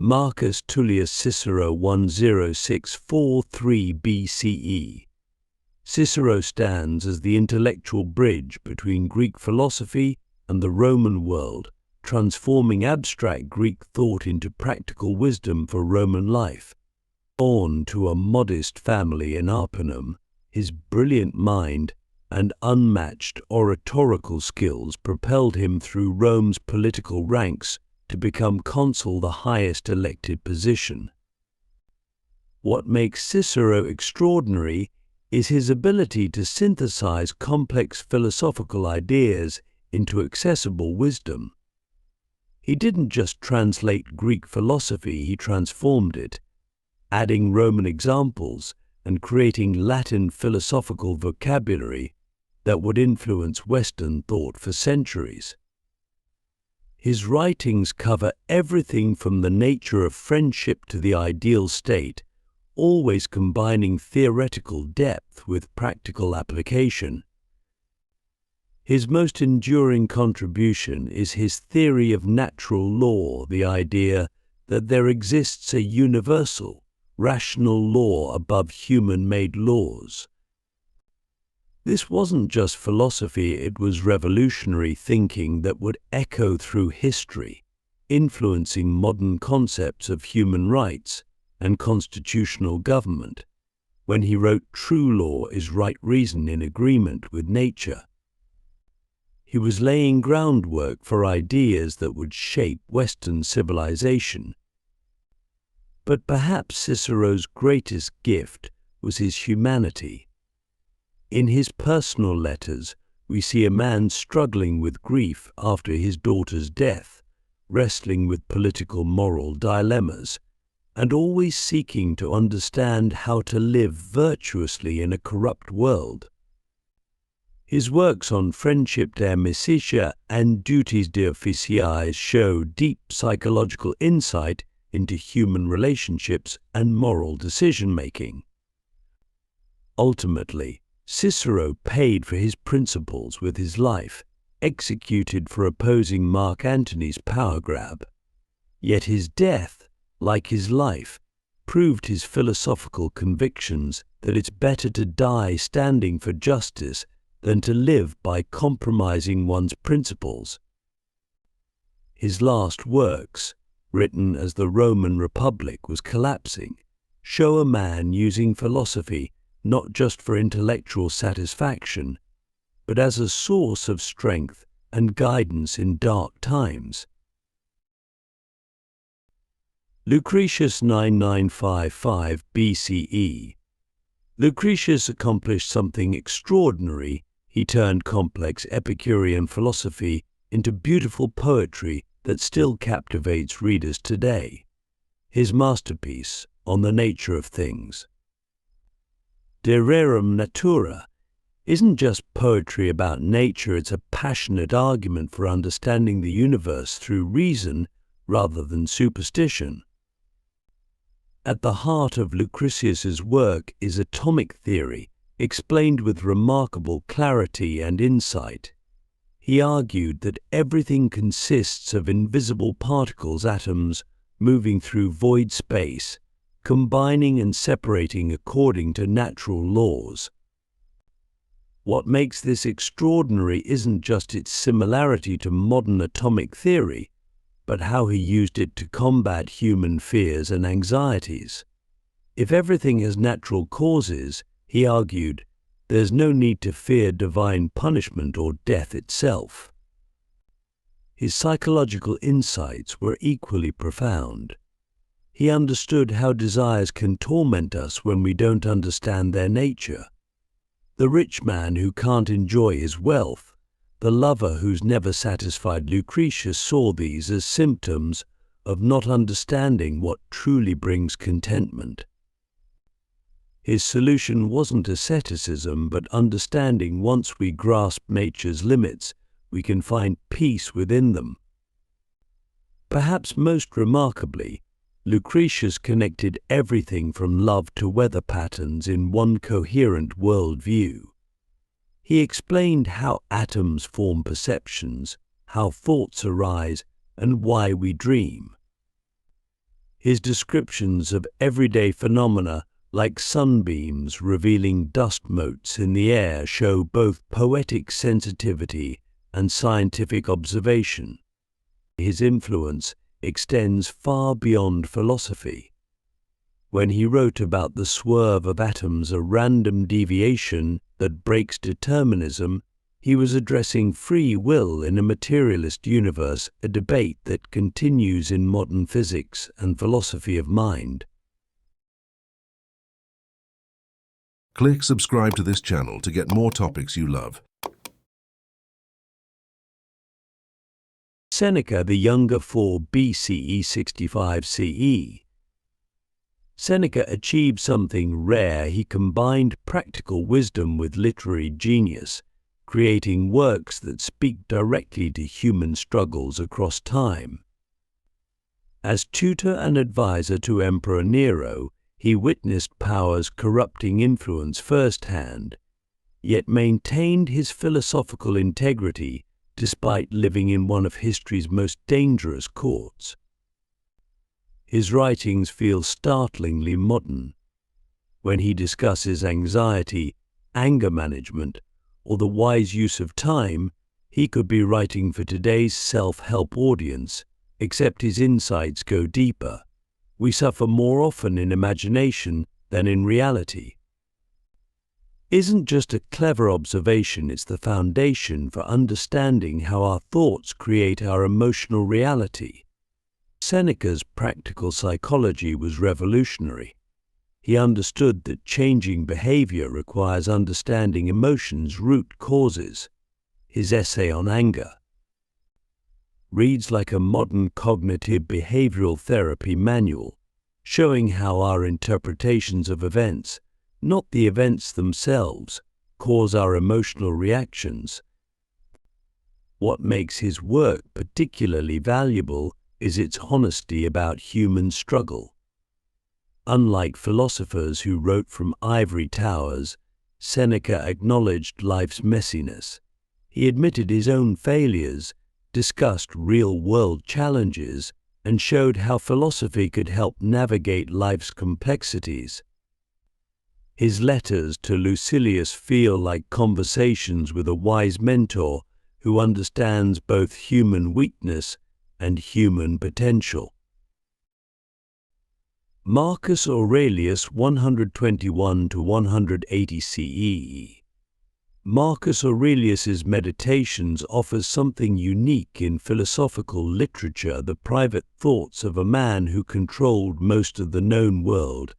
Marcus Tullius Cicero 10643 BCE. Cicero stands as the intellectual bridge between Greek philosophy and the Roman world, transforming abstract Greek thought into practical wisdom for Roman life. Born to a modest family in Arpinum, his brilliant mind and unmatched oratorical skills propelled him through Rome's political ranks to become consul, the highest elected position. What makes Cicero extraordinary is his ability to synthesize complex philosophical ideas into accessible wisdom. He didn't just translate Greek philosophy, he transformed it, adding Roman examples and creating Latin philosophical vocabulary that would influence Western thought for centuries. His writings cover everything from the nature of friendship to the ideal state, always combining theoretical depth with practical application. His most enduring contribution is his theory of natural law, the idea that there exists a universal, rational law above human-made laws. This wasn't just philosophy, it was revolutionary thinking that would echo through history, influencing modern concepts of human rights and constitutional government, when he wrote "True law is right reason in agreement with nature." He was laying groundwork for ideas that would shape Western civilization. But perhaps Cicero's greatest gift was his humanity. In his personal letters, we see a man struggling with grief after his daughter's death, wrestling with political moral dilemmas, and always seeking to understand how to live virtuously in a corrupt world. His works on friendship de amicitia and duties de officiis show deep psychological insight into human relationships and moral decision-making. Ultimately, Cicero paid for his principles with his life, executed for opposing Mark Antony's power grab. Yet his death, like his life, proved his philosophical convictions that it's better to die standing for justice than to live by compromising one's principles. His last works, written as the Roman Republic was collapsing, show a man using philosophy not just for intellectual satisfaction, but as a source of strength and guidance in dark times. Lucretius 9955 BCE. Lucretius accomplished something extraordinary. He turned complex Epicurean philosophy into beautiful poetry that still captivates readers today. His masterpiece, On the Nature of Things, De Rerum Natura, isn't just poetry about nature, it's a passionate argument for understanding the universe through reason rather than superstition. At the heart of Lucretius's work is atomic theory, explained with remarkable clarity and insight. He argued that everything consists of invisible particles, atoms, moving through void space, combining and separating according to natural laws. What makes this extraordinary isn't just its similarity to modern atomic theory, but how he used it to combat human fears and anxieties. If everything has natural causes, he argued, there's no need to fear divine punishment or death itself. His psychological insights were equally profound. He understood how desires can torment us when we don't understand their nature. The rich man who can't enjoy his wealth, the lover who's never satisfied. Lucretius saw these as symptoms of not understanding what truly brings contentment. His solution wasn't asceticism, but understanding once we grasp nature's limits, we can find peace within them. Perhaps most remarkably, Lucretius connected everything from love to weather patterns in one coherent worldview. He explained how atoms form perceptions, how thoughts arise, and why we dream. His descriptions of everyday phenomena like sunbeams revealing dust motes in the air show both poetic sensitivity and scientific observation. His influence extends far beyond philosophy. When he wrote about the swerve of atoms, a random deviation that breaks determinism, he was addressing free will in a materialist universe, a debate that continues in modern physics and philosophy of mind. Click subscribe to this channel to get more topics you love. Seneca the Younger, 4 BCE 65 CE. Seneca achieved something rare. He combined practical wisdom with literary genius, creating works that speak directly to human struggles across time. As tutor and advisor to Emperor Nero, he witnessed power's corrupting influence firsthand, yet maintained his philosophical integrity despite living in one of history's most dangerous courts. His writings feel startlingly modern. When he discusses anxiety, anger management, or the wise use of time, he could be writing for today's self-help audience, except his insights go deeper. We suffer more often in imagination than in reality. Isn't just a clever observation, it's the foundation for understanding how our thoughts create our emotional reality. Seneca's practical psychology was revolutionary. He understood that changing behavior requires understanding emotions' root causes. His essay on anger reads like a modern cognitive behavioral therapy manual, showing how our interpretations of events, not the events themselves, cause our emotional reactions. What makes his work particularly valuable is its honesty about human struggle. Unlike philosophers who wrote from ivory towers, Seneca acknowledged life's messiness. He admitted his own failures, discussed real-world challenges, and showed how philosophy could help navigate life's complexities. His letters to Lucretius feel like conversations with a wise mentor who understands both human weakness and human potential. Marcus Aurelius 121 to 180 CE. Marcus Aurelius's Meditations offers something unique in philosophical literature, the private thoughts of a man who controlled most of the known world,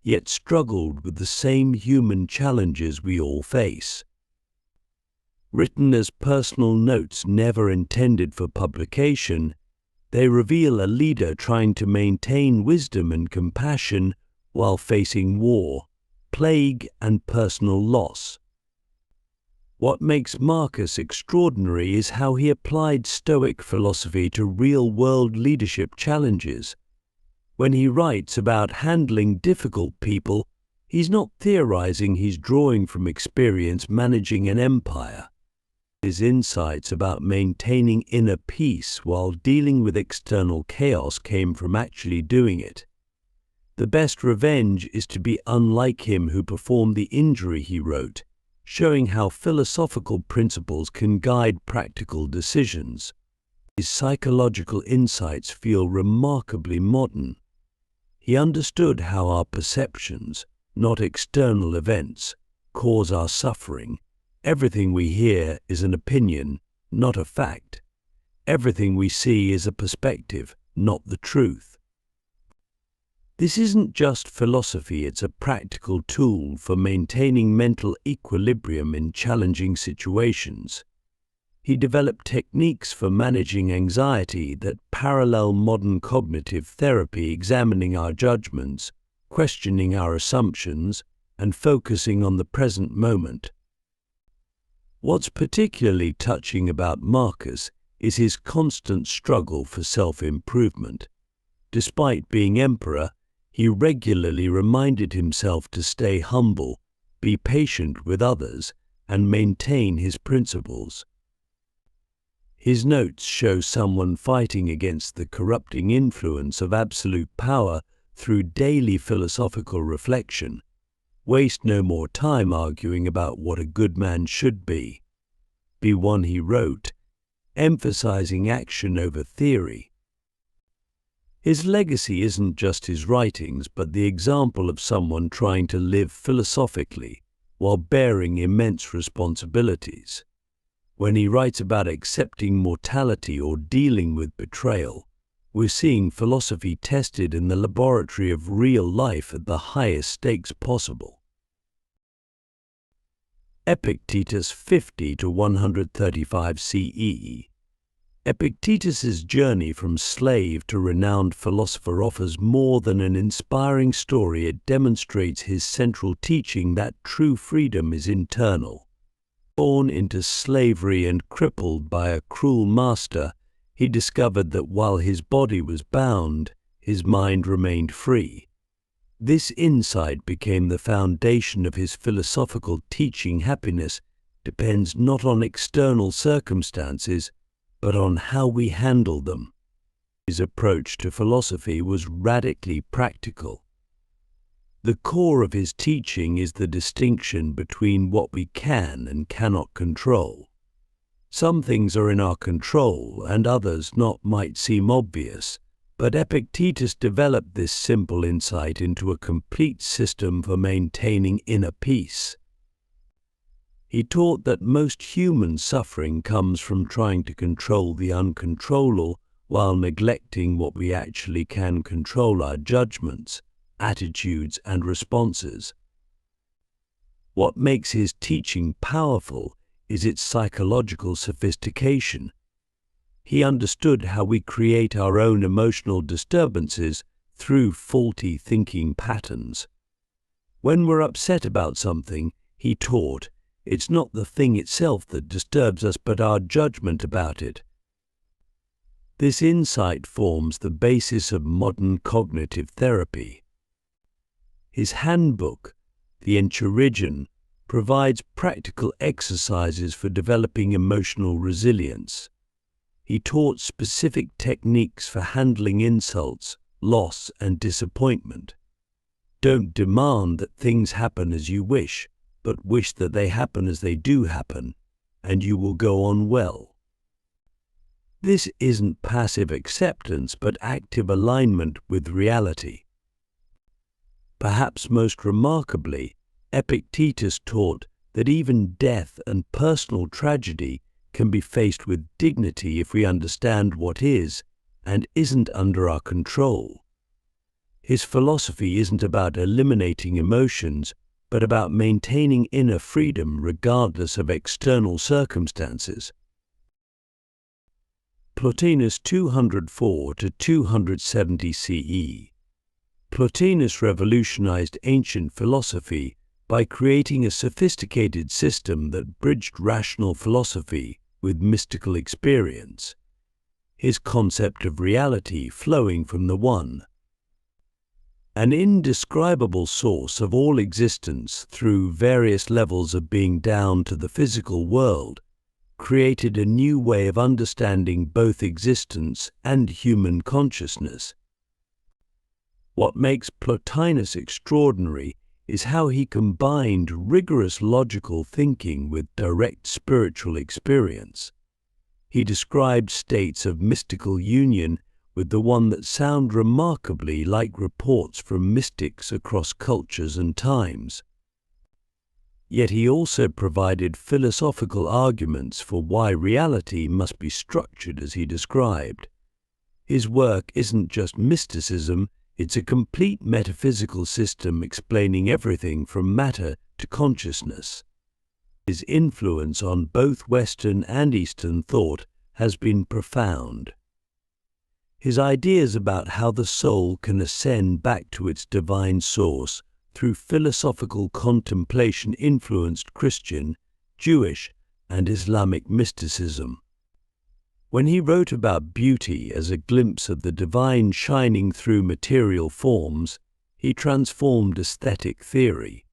yet struggled with the same human challenges we all face. Written as personal notes never intended for publication, they reveal a leader trying to maintain wisdom and compassion while facing war, plague, and personal loss. What makes Marcus extraordinary is how he applied Stoic philosophy to real-world leadership challenges. When he writes about handling difficult people, he's not theorizing, he's drawing from experience managing an empire. His insights about maintaining inner peace while dealing with external chaos came from actually doing it. The best revenge is to be unlike him who performed the injury, he wrote, showing how philosophical principles can guide practical decisions. His psychological insights feel remarkably modern. He understood how our perceptions, not external events, cause our suffering. Everything we hear is an opinion, not a fact. Everything we see is a perspective, not the truth. This isn't just philosophy, it's a practical tool for maintaining mental equilibrium in challenging situations. He developed techniques for managing anxiety that parallel modern cognitive therapy, examining our judgments, questioning our assumptions, and focusing on the present moment. What's particularly touching about Marcus is his constant struggle for self-improvement. Despite being emperor, he regularly reminded himself to stay humble, be patient with others, and maintain his principles. His notes show someone fighting against the corrupting influence of absolute power through daily philosophical reflection. Waste no more time arguing about what a good man should be. Be one, he wrote, emphasizing action over theory. His legacy isn't just his writings, but the example of someone trying to live philosophically while bearing immense responsibilities. When he writes about accepting mortality or dealing with betrayal, we're seeing philosophy tested in the laboratory of real life at the highest stakes possible. Epictetus 50 to 135 CE. Epictetus's journey from slave to renowned philosopher offers more than an inspiring story. It demonstrates his central teaching that true freedom is internal. Born into slavery and crippled by a cruel master, he discovered that while his body was bound, his mind remained free. This insight became the foundation of his philosophical teaching. Happiness depends not on external circumstances, but on how we handle them. His approach to philosophy was radically practical. The core of his teaching is the distinction between what we can and cannot control. Some things are in our control and others not. Might seem obvious, but Epictetus developed this simple insight into a complete system for maintaining inner peace. He taught that most human suffering comes from trying to control the uncontrollable while neglecting what we actually can control: our judgments, attitudes, and responses. What makes his teaching powerful is its psychological sophistication. He understood how we create our own emotional disturbances through faulty thinking patterns. When we're upset about something, he taught, it's not the thing itself that disturbs us, but our judgment about it. This insight forms the basis of modern cognitive therapy. His handbook, The Enchiridion, provides practical exercises for developing emotional resilience. He taught specific techniques for handling insults, loss, and disappointment. Don't demand that things happen as you wish, but wish that they happen as they do happen, and you will go on well. This isn't passive acceptance, but active alignment with reality. Perhaps most remarkably, Epictetus taught that even death and personal tragedy can be faced with dignity if we understand what is and isn't under our control. His philosophy isn't about eliminating emotions, but about maintaining inner freedom regardless of external circumstances. Plotinus 204 to 270 CE. Plotinus revolutionized ancient philosophy by creating a sophisticated system that bridged rational philosophy with mystical experience. His concept of reality flowing from the One, an indescribable source of all existence through various levels of being down to the physical world, created a new way of understanding both existence and human consciousness. What makes Plotinus extraordinary is how he combined rigorous logical thinking with direct spiritual experience. He described states of mystical union with the One that sound remarkably like reports from mystics across cultures and times. Yet he also provided philosophical arguments for why reality must be structured as he described. His work isn't just mysticism, it's a complete metaphysical system explaining everything from matter to consciousness. His influence on both Western and Eastern thought has been profound. His ideas about how the soul can ascend back to its divine source through philosophical contemplation influenced Christian, Jewish, and Islamic mysticism. When he wrote about beauty as a glimpse of the divine shining through material forms, he transformed aesthetic theory.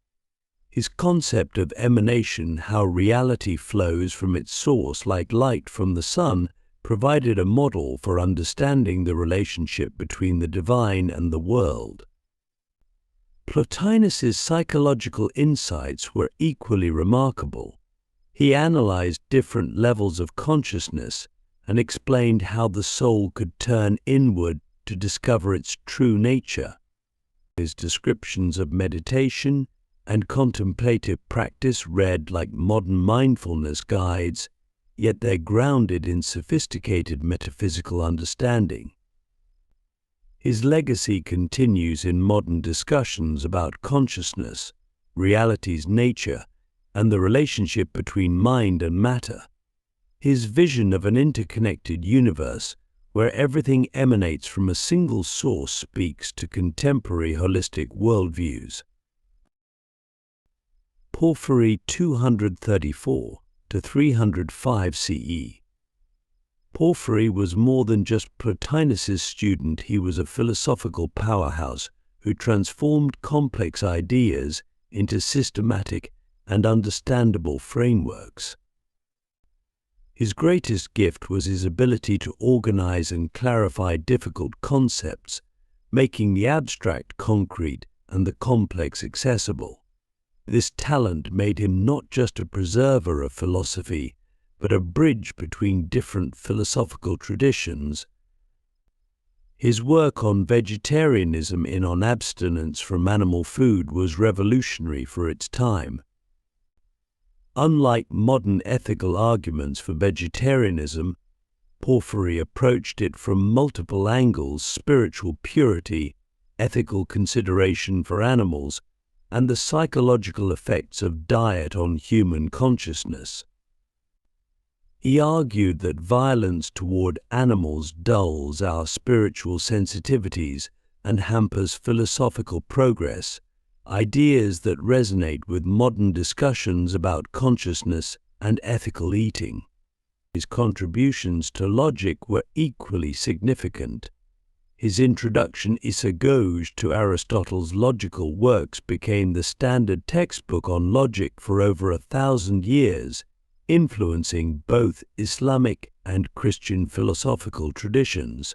His concept of emanation, how reality flows from its source like light from the sun, provided a model for understanding the relationship between the divine and the world. Plotinus's psychological insights were equally remarkable. He analyzed different levels of consciousness and explained how the soul could turn inward to discover its true nature. His descriptions of meditation and contemplative practice read like modern mindfulness guides, yet they're grounded in sophisticated metaphysical understanding. His legacy continues in modern discussions about consciousness, reality's nature, and the relationship between mind and matter. His vision of an interconnected universe where everything emanates from a single source speaks to contemporary holistic worldviews. Porphyry 234 to 305 CE. Porphyry was more than just Plotinus's student. He was a philosophical powerhouse who transformed complex ideas into systematic and understandable frameworks. His greatest gift was his ability to organize and clarify difficult concepts, making the abstract concrete and the complex accessible. This talent made him not just a preserver of philosophy, but a bridge between different philosophical traditions. His work on vegetarianism and on abstinence from animal food was revolutionary for its time. Unlike modern ethical arguments for vegetarianism, Porphyry approached it from multiple angles: spiritual purity, ethical consideration for animals, and the psychological effects of diet on human consciousness. He argued that violence toward animals dulls our spiritual sensitivities and hampers philosophical progress, ideas that resonate with modern discussions about consciousness and ethical eating. His contributions to logic were equally significant. His introduction Isagoge to Aristotle's logical works became the standard textbook on logic for over 1,000 years, influencing both Islamic and Christian philosophical traditions.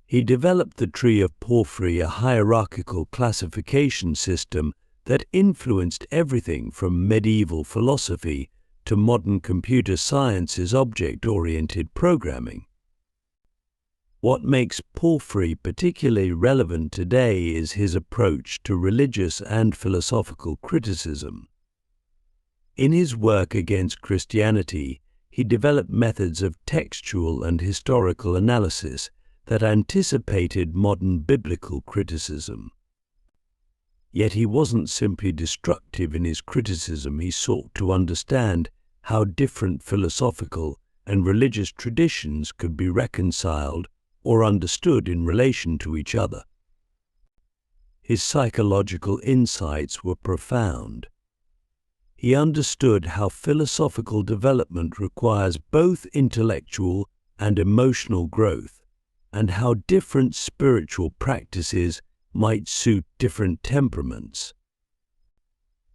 He developed the Tree of Porphyry, a hierarchical classification system that influenced everything from medieval philosophy to modern computer science's object-oriented programming. What makes Porphyry particularly relevant today is his approach to religious and philosophical criticism. In his work against Christianity, he developed methods of textual and historical analysis that anticipated modern biblical criticism. Yet he wasn't simply destructive in his criticism. He sought to understand how different philosophical and religious traditions could be reconciled or understood in relation to each other. His psychological insights were profound. He understood how philosophical development requires both intellectual and emotional growth, and how different spiritual practices might suit different temperaments.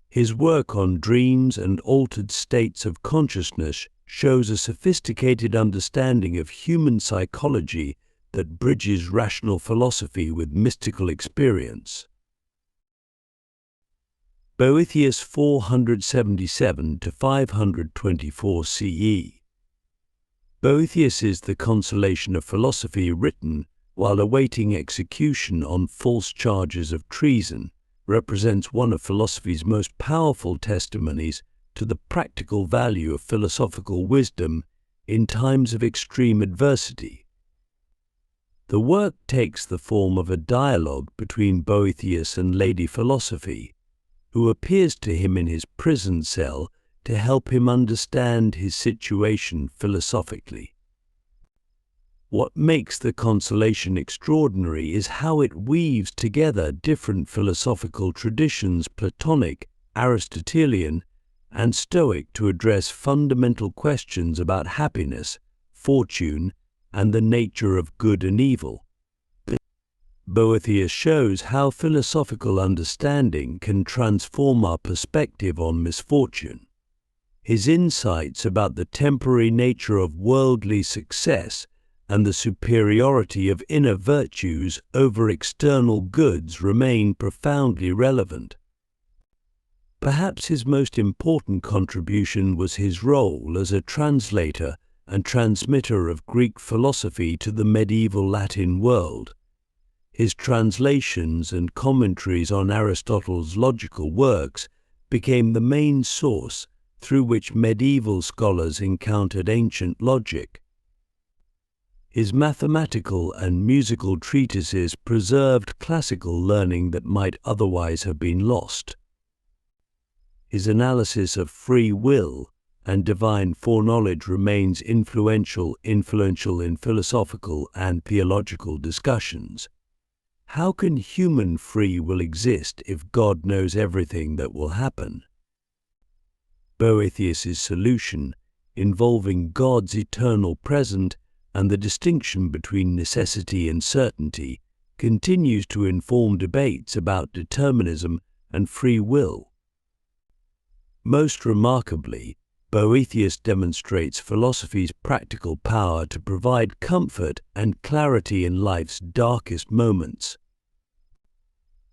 His work on dreams and altered states of consciousness shows a sophisticated understanding of human psychology that bridges rational philosophy with mystical experience. Boethius 477 to 524 CE. Boethius is the Consolation of Philosophy, written while awaiting execution on false charges of treason, represents one of philosophy's most powerful testimonies to the practical value of philosophical wisdom in times of extreme adversity. The work takes the form of a dialogue between Boethius and Lady Philosophy, who appears to him in his prison cell to help him understand his situation philosophically. What makes the Consolation extraordinary is how it weaves together different philosophical traditions, Platonic, Aristotelian, and Stoic, to address fundamental questions about happiness, fortune, and the nature of good and evil. Boethius shows how philosophical understanding can transform our perspective on misfortune. His insights about the temporary nature of worldly success and the superiority of inner virtues over external goods remain profoundly relevant. Perhaps his most important contribution was his role as a translator and transmitter of Greek philosophy to the medieval Latin world. His translations and commentaries on Aristotle's logical works became the main source through which medieval scholars encountered ancient logic. His mathematical and musical treatises preserved classical learning that might otherwise have been lost. His analysis of free will and divine foreknowledge remains influential in philosophical and theological discussions. How can human free will exist if God knows everything that will happen? Boethius's solution, involving God's eternal present and the distinction between necessity and certainty, continues to inform debates about determinism and free will. Most remarkably, Boethius demonstrates philosophy's practical power to provide comfort and clarity in life's darkest moments.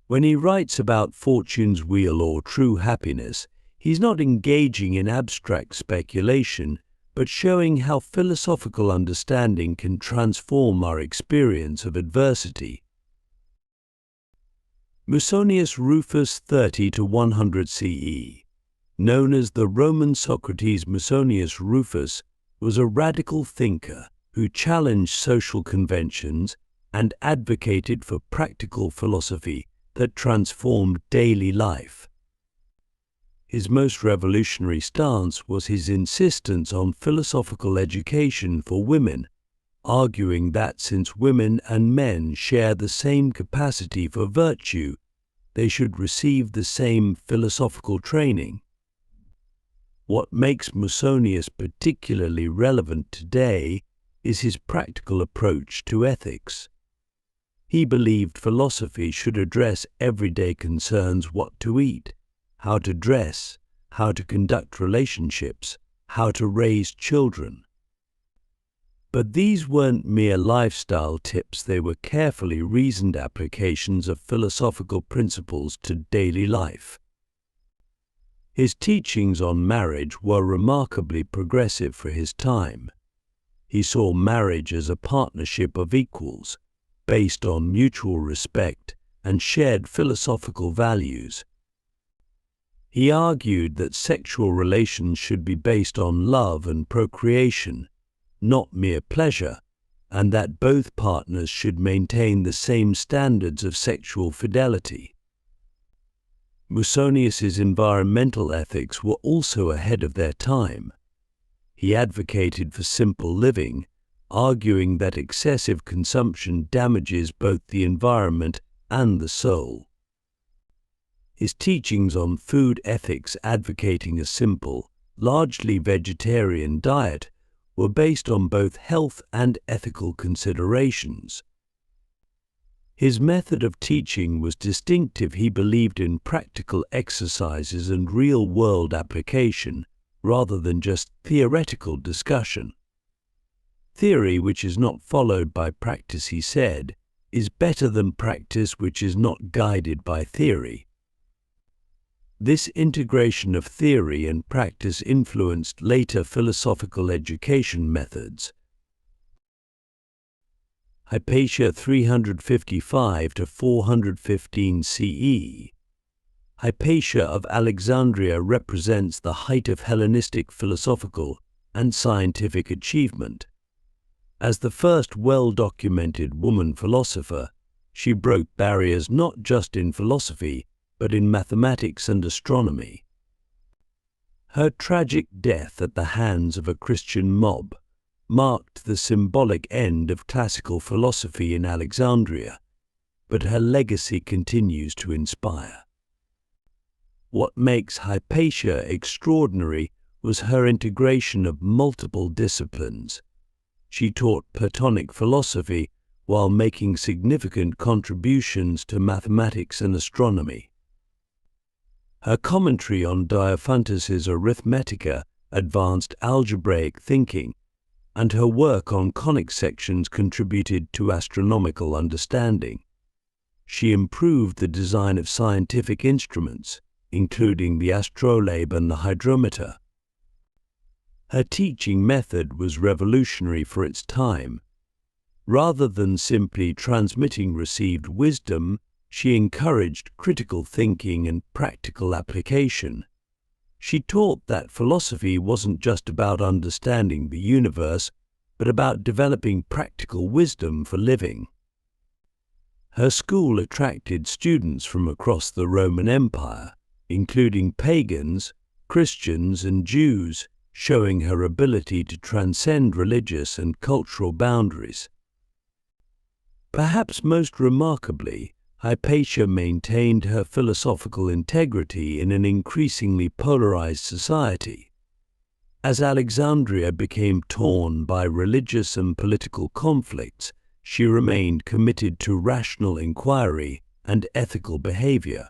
When he writes about fortune's wheel or true happiness, he's not engaging in abstract speculation, but showing how philosophical understanding can transform our experience of adversity. Musonius Rufus 30–100 CE, known as the Roman Socrates, Musonius Rufus was a radical thinker who challenged social conventions and advocated for practical philosophy that transformed daily life. His most revolutionary stance was his insistence on philosophical education for women, arguing that since women and men share the same capacity for virtue, they should receive the same philosophical training. What makes Musonius particularly relevant today is his practical approach to ethics. He believed philosophy should address everyday concerns: what to eat, how to dress, how to conduct relationships, how to raise children. But these weren't mere lifestyle tips, they were carefully reasoned applications of philosophical principles to daily life. His teachings on marriage were remarkably progressive for his time. He saw marriage as a partnership of equals, based on mutual respect and shared philosophical values. He argued that sexual relations should be based on love and procreation, not mere pleasure, and that both partners should maintain the same standards of sexual fidelity. Musonius's environmental ethics were also ahead of their time. He advocated for simple living, arguing that excessive consumption damages both the environment and the soul. His teachings on food ethics, advocating a simple, largely vegetarian diet, were based on both health and ethical considerations. His method of teaching was distinctive. He believed in practical exercises and real-world application, rather than just theoretical discussion. Theory which is not followed by practice, he said, is better than practice which is not guided by theory. This integration of theory and practice influenced later philosophical education methods. Hypatia 355–415 CE. Hypatia of Alexandria represents the height of Hellenistic philosophical and scientific achievement. As the first well-documented woman philosopher, she broke barriers not just in philosophy, but in mathematics and astronomy. Her tragic death at the hands of a Christian mob marked the symbolic end of classical philosophy in Alexandria, but her legacy continues to inspire. What makes Hypatia extraordinary was her integration of multiple disciplines. She taught Platonic philosophy while making significant contributions to mathematics and astronomy. Her commentary on Diophantus's Arithmetica advanced algebraic thinking, and her work on conic sections contributed to astronomical understanding. She improved the design of scientific instruments, including the astrolabe and the hydrometer. Her teaching method was revolutionary for its time. Rather than simply transmitting received wisdom, she encouraged critical thinking and practical application. She taught that philosophy wasn't just about understanding the universe, but about developing practical wisdom for living. Her school attracted students from across the Roman Empire, including pagans, Christians, and Jews, showing her ability to transcend religious and cultural boundaries. Perhaps most remarkably, Hypatia maintained her philosophical integrity in an increasingly polarized society. As Alexandria became torn by religious and political conflicts, she remained committed to rational inquiry and ethical behavior.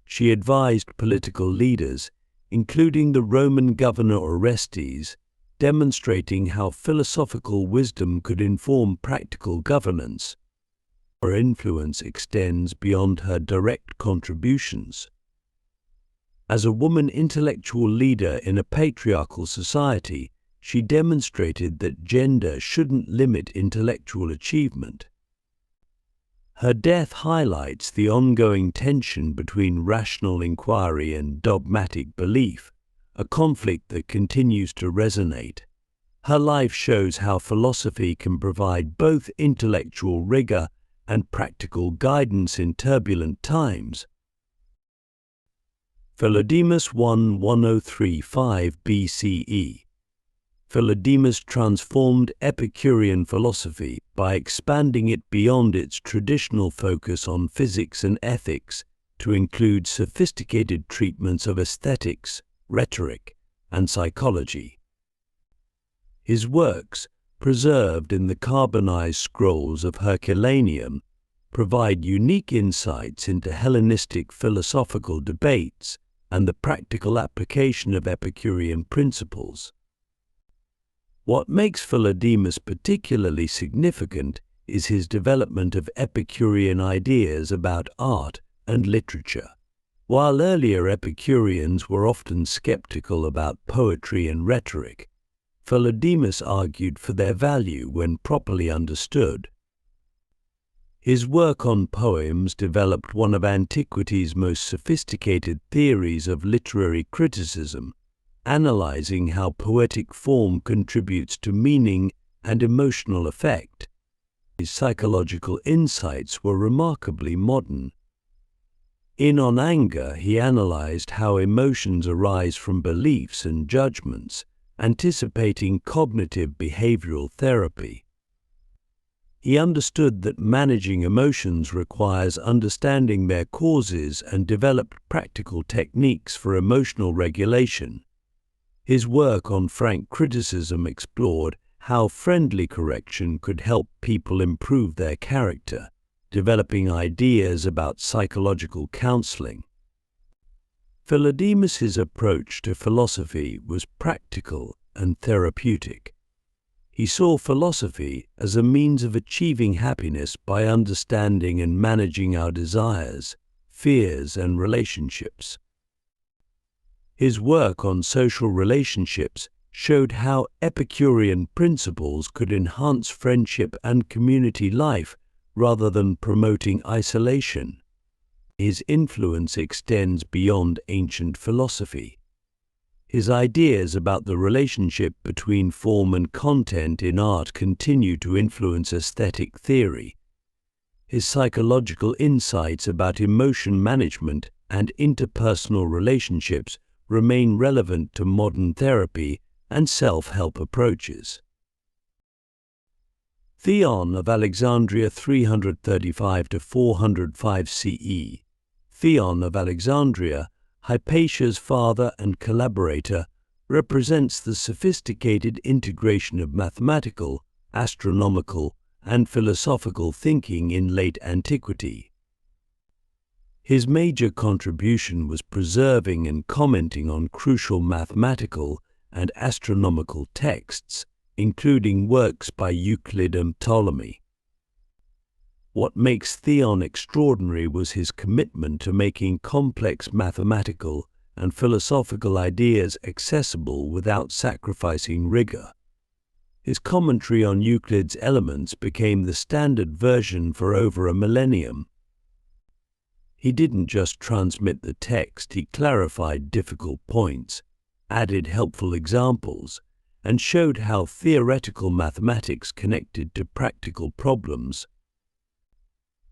She advised political leaders, including the Roman governor Orestes, demonstrating how philosophical wisdom could inform practical governance. Her influence extends beyond her direct contributions. As a woman intellectual leader in a patriarchal society, she demonstrated that gender shouldn't limit intellectual achievement. Her death highlights the ongoing tension between rational inquiry and dogmatic belief, a conflict that continues to resonate. Her life shows how philosophy can provide both intellectual rigor and practical guidance in turbulent times. Philodemus 1-1035 BCE. Philodemus transformed Epicurean philosophy by expanding it beyond its traditional focus on physics and ethics to include sophisticated treatments of aesthetics, rhetoric, and psychology. His works, preserved in the carbonized scrolls of Herculaneum, provide unique insights into Hellenistic philosophical debates and the practical application of Epicurean principles. What makes Philodemus particularly significant is his development of Epicurean ideas about art and literature. While earlier Epicureans were often skeptical about poetry and rhetoric, Philodemus argued for their value when properly understood. His work on poems developed one of antiquity's most sophisticated theories of literary criticism, analyzing how poetic form contributes to meaning and emotional effect. His psychological insights were remarkably modern. On anger, he analyzed how emotions arise from beliefs and judgments, anticipating cognitive behavioral therapy. He understood that managing emotions requires understanding their causes and developed practical techniques for emotional regulation. His work on frank criticism explored how friendly correction could help people improve their character, developing ideas about psychological counseling. Philodemus's approach to philosophy was practical and therapeutic. He saw philosophy as a means of achieving happiness by understanding and managing our desires, fears, and relationships. His work on social relationships showed how Epicurean principles could enhance friendship and community life rather than promoting isolation. His influence extends beyond ancient philosophy. His ideas about the relationship between form and content in art continue to influence aesthetic theory. His psychological insights about emotion management and interpersonal relationships remain relevant to modern therapy and self-help approaches. Theon of Alexandria 335–405 CE. Theon of Alexandria, Hypatia's father and collaborator, represents the sophisticated integration of mathematical, astronomical, and philosophical thinking in late antiquity. His major contribution was preserving and commenting on crucial mathematical and astronomical texts, including works by Euclid and Ptolemy. What makes Theon extraordinary was his commitment to making complex mathematical and philosophical ideas accessible without sacrificing rigor. His commentary on Euclid's Elements became the standard version for over a millennium. He didn't just transmit the text, he clarified difficult points, added helpful examples, and showed how theoretical mathematics connected to practical problems.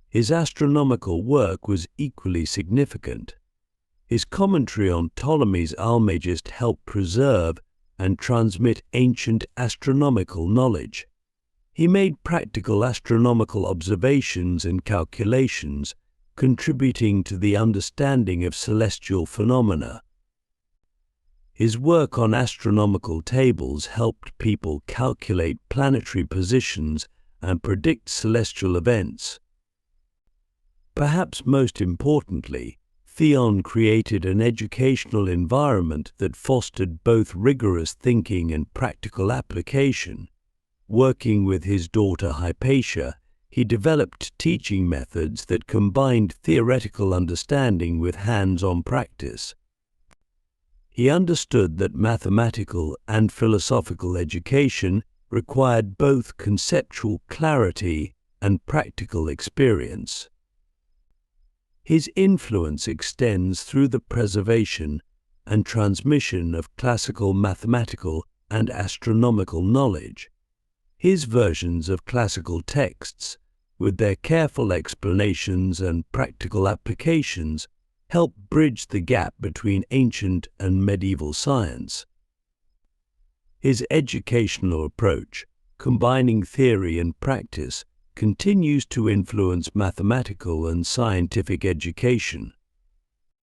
His astronomical work was equally significant. His commentary on Ptolemy's Almagest helped preserve and transmit ancient astronomical knowledge. He made practical astronomical observations and calculations, contributing to the understanding of celestial phenomena. His work on astronomical tables helped people calculate planetary positions and predict celestial events. Perhaps most importantly, Theon created an educational environment that fostered both rigorous thinking and practical application. Working with his daughter Hypatia, he developed teaching methods that combined theoretical understanding with hands-on practice. He understood that mathematical and philosophical education required both conceptual clarity and practical experience. His influence extends through the preservation and transmission of classical mathematical and astronomical knowledge. His versions of classical texts, with their careful explanations and practical applications, help bridge the gap between ancient and medieval science. His educational approach, combining theory and practice, continues to influence mathematical and scientific education.